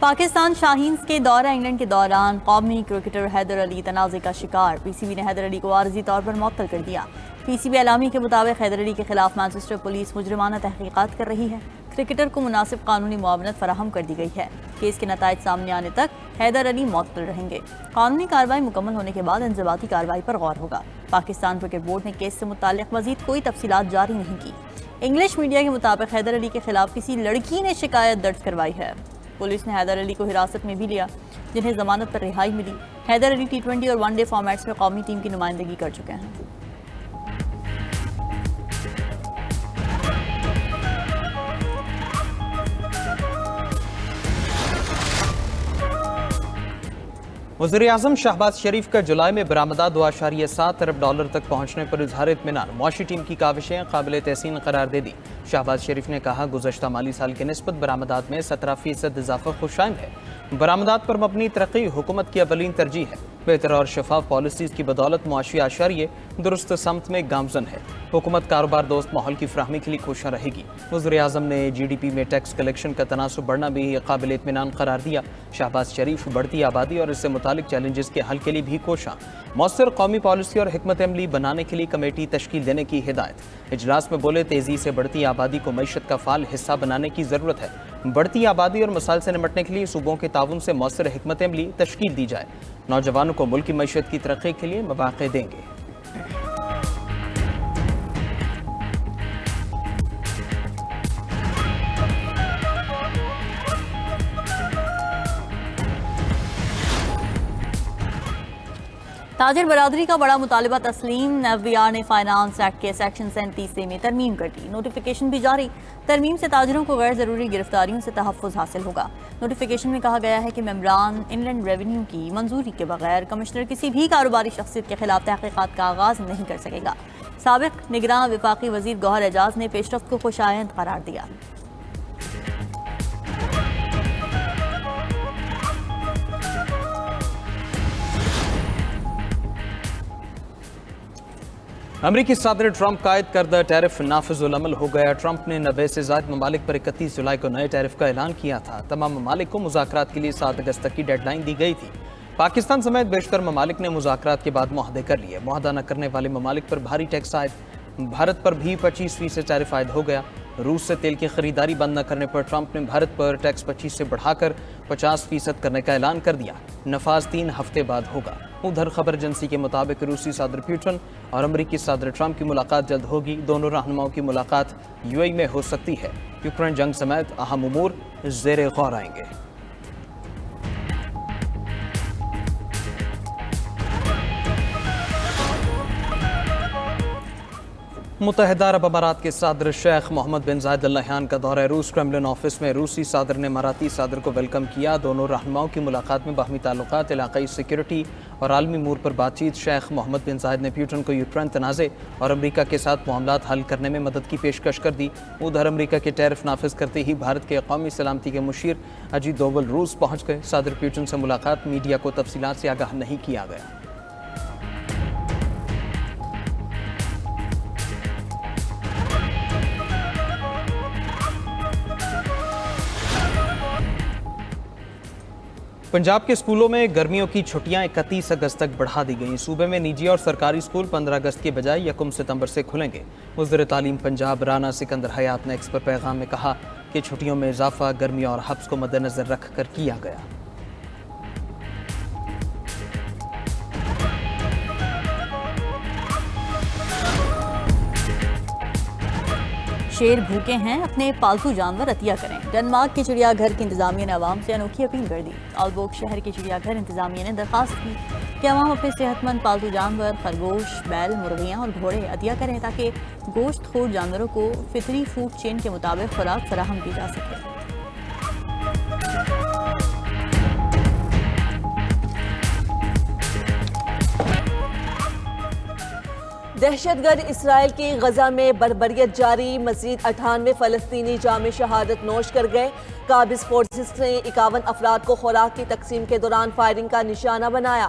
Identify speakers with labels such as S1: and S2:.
S1: پاکستان شاہینز کے دورہ انگلینڈ کے دوران قومی کرکٹر حیدر علی تنازع کا شکار، پی سی بی نے حیدر علی کو عارضی طور پر معطل کر دیا۔ پی سی بی اعلامیہ کے مطابق حیدر علی کے خلاف مانچسٹر پولیس مجرمانہ تحقیقات کر رہی ہے۔ کرکٹر کو مناسب قانونی معاونت فراہم کر دی گئی ہے۔ کیس کے نتائج سامنے آنے تک حیدر علی معطل رہیں گے۔ قانونی کارروائی مکمل ہونے کے بعد انضباطی کارروائی پر غور ہوگا۔ پاکستان کرکٹ بورڈ نے کیس سے متعلق مزید کوئی تفصیلات جاری نہیں کی۔ انگلش میڈیا کے مطابق حیدر علی کے خلاف کسی لڑکی نے شکایت درج کروائی ہے۔ پولیس نے حیدر علی کو حراست میں بھی لیا، جنہیں ضمانت پر رہائی ملی۔ حیدر علی ٹی20 اور ون ڈے فارمیٹس میں قومی ٹیم کی نمائندگی کر چکے ہیں۔
S2: وزیراعظم شہباز شریف کا جولائی میں برآمدات 2.7 ارب ڈالر تک پہنچنے پر اظہار اطمینان، معاشی ٹیم کی کاوشیں قابل تحسین قرار دے دی۔ شہباز شریف نے کہا گزشتہ مالی سال کی نسبت برآمدات میں 17% اضافہ خوش آئند ہے۔ برآمدات پر مبنی ترقی حکومت کی اولین ترجیح ہے۔ بہتر اور شفاف پالیسیز کی بدولت معاشی اعشاریہ درست سمت میں گامزن ہے۔ حکومت کاروبار دوست ماحول کی فراہمی کے لیے کوشاں رہے گی۔ وزیراعظم نے جی ڈی پی میں ٹیکس کلیکشن کا تناسب بڑھنا بھی قابل اطمینان قرار دیا۔ شہباز شریف بڑھتی آبادی اور اس سے متعلق چیلنجز کے حل کے لیے بھی کوشاں، مؤثر قومی پالیسی اور حکمت عملی بنانے کے لیے کمیٹی تشکیل دینے کی ہدایت۔ اجلاس میں بولے تیزی سے بڑھتی آبادی کو معیشت کا فعال حصہ بنانے کی ضرورت ہے۔ بڑھتی آبادی اور مسائل سے نمٹنے کے لیے صوبوں کے تعاون سے مؤثر حکمت عملی تشکیل دی جائے۔ نوجوانوں کو ملکی معیشت کی ترقی کے لیے مواقع دیں گے۔
S1: تاجر برادری کا بڑا مطالبہ تسلیم، ایف بی آر نے فائنانس ایکٹ کے سیکشن 37 میں ترمیم کر دی۔ نوٹیفیکیشن بھی جاری۔ ترمیم سے تاجروں کو غیر ضروری گرفتاریوں سے تحفظ حاصل ہوگا۔ نوٹیفیکیشن میں کہا گیا ہے کہ ممبران انلینڈ ریونیو کی منظوری کے بغیر کمشنر کسی بھی کاروباری شخصیت کے خلاف تحقیقات کا آغاز نہیں کر سکے گا۔ سابق نگراں وفاقی وزیر گوہر اعجاز نے پیش رفت کو خوش آئند قرار دیا۔
S2: امریکی صدر ٹرمپ کا عائد کردہ ٹیرف نافذ العمل ہو گیا۔ ٹرمپ نے 90 سے زائد ممالک پر 31 جولائی کو نئے ٹیرف کا اعلان کیا تھا۔ تمام ممالک کو مذاکرات کے لیے 7 اگست تک کی ڈیڈ لائن دی گئی تھی۔ پاکستان سمیت بیشتر ممالک نے مذاکرات کے بعد معاہدے کر لیے۔ معاہدہ نہ کرنے والے ممالک پر بھاری ٹیکس عائد۔ بھارت پر بھی 25% ٹیرف عائد ہو گیا۔ روس سے تیل کی خریداری بند نہ کرنے پر ٹرمپ نے بھارت پر ٹیکس 25 سے بڑھا کر 50% کرنے کا اعلان کر دیا۔ نفاذ 3 ہفتے بعد ہوگا۔ ادھر خبر ایجنسی کے مطابق روسی صدر پوٹن اور امریکی صدر ٹرمپ کی ملاقات جلد ہوگی۔ دونوں رہنماؤں کی ملاقات یو اے ای میں ہو سکتی ہے۔ یوکرین جنگ سمیت اہم امور زیر غور آئیں گے۔ متحدہ عرب امارات کے صدر شیخ محمد بن زائد ال نہیان کا دورہ روس۔ کرملن آفس میں روسی صدر نے اماراتی صدر کو ویلکم کیا۔ دونوں رہنماؤں کی ملاقات میں باہمی تعلقات، علاقائی سیکیورٹی اور عالمی امور پر بات چیت۔ شیخ محمد بن زائد نے پوٹن کو یوکرین تنازع اور امریکہ کے ساتھ معاملات حل کرنے میں مدد کی پیشکش کر دی۔ ادھر امریکہ کے ٹیرف نافذ کرتے ہی بھارت کے قومی سلامتی کے مشیر اجیت دوول روس پہنچ گئے۔ صدر پوٹن سے ملاقات، میڈیا کو تفصیلات سے آگاہ نہیں کیا گیا۔ پنجاب کے اسکولوں میں گرمیوں کی چھٹیاں 31 اگست تک بڑھا دی گئیں۔ صوبے میں نجی اور سرکاری اسکول 15 اگست کے بجائے 1 ستمبر سے کھلیں گے۔ وزیر تعلیم پنجاب رانا سکندر حیات نے ایکس پر پیغام میں کہا کہ چھٹیوں میں اضافہ گرمی اور حبس کو مد نظر رکھ کر کیا گیا۔
S1: شیر بھوکے ہیں، اپنے پالتو جانور عطیہ کریں۔ ڈنمارک کے چڑیا گھر کی انتظامیہ نے عوام سے انوکھی اپیل کر دی۔ آلبوک شہر کے چڑیا گھر انتظامیہ نے درخواست کی کہ عوام اپنے صحت مند پالتو جانور خرگوش، بیل، مرغیاں اور گھوڑے عطیہ کریں تاکہ گوشت خور جانوروں کو فطری فوڈ چین کے مطابق خوراک فراہم کی جا سکے۔
S3: دہشت گرد اسرائیل کی غزہ میں بربریت جاری، مزید 98 فلسطینی جام شہادت نوش کر گئے۔ قابض فورسز نے 51 افراد کو خوراک کی تقسیم کے دوران فائرنگ کا نشانہ بنایا۔